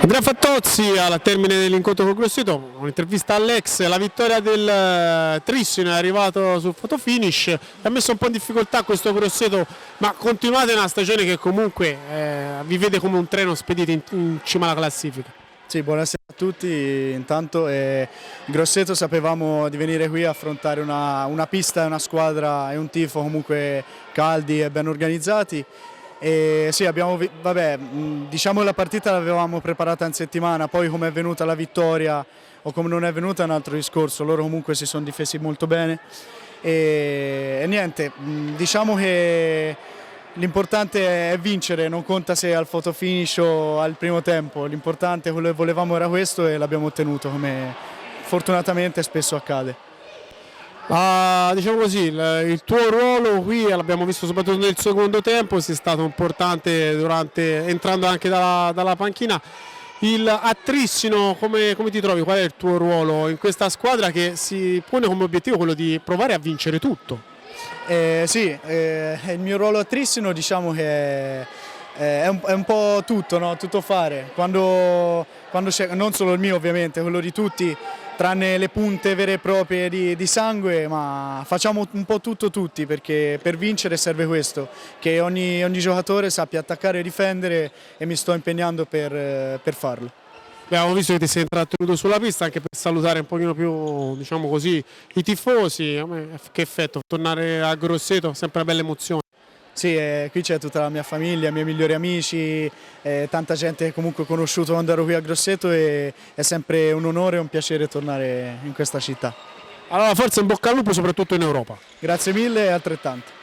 Andrea Fattozzi al termine dell'incontro con Grosseto, un'intervista all'ex, la vittoria del Trissino è arrivato sul fotofinish, ha messo un po' in difficoltà questo Grosseto, ma continuate una stagione che comunque vi vede come un treno spedito in cima alla classifica. Sì, buonasera a tutti. Intanto Grosseto sapevamo di venire qui a affrontare una pista e una squadra e un tifo comunque caldi e ben organizzati. E sì, diciamo la partita l'avevamo preparata in settimana, poi come è venuta la vittoria o come non è venuta è un altro discorso, loro comunque si sono difesi molto bene e niente, diciamo che l'importante è vincere, non conta se al fotofinish o al primo tempo, l'importante, quello che volevamo era questo e l'abbiamo ottenuto come fortunatamente spesso accade. Diciamo così, il tuo ruolo qui l'abbiamo visto soprattutto nel secondo tempo, sei stato importante entrando anche dalla panchina. A Trissino come ti trovi? Qual è il tuo ruolo in questa squadra che si pone come obiettivo quello di provare a vincere tutto? Il mio ruolo a Trissino diciamo che è un po' tutto, no? Tutto fare, quando c'è, non solo il mio ovviamente, quello di tutti, tranne le punte vere e proprie di sangue, ma facciamo un po' tutto tutti perché per vincere serve questo, che ogni giocatore sappia attaccare e difendere e mi sto impegnando per farlo. Abbiamo visto che ti sei intrattenuto sulla pista anche per salutare un pochino più, diciamo così, i tifosi. Che effetto, tornare a Grosseto, sempre una bella emozione. Sì, qui c'è tutta la mia famiglia, i miei migliori amici, tanta gente che comunque ho conosciuto quando ero qui a Grosseto e è sempre un onore e un piacere tornare in questa città. Allora forza in bocca al lupo soprattutto in Europa. Grazie mille e altrettanto.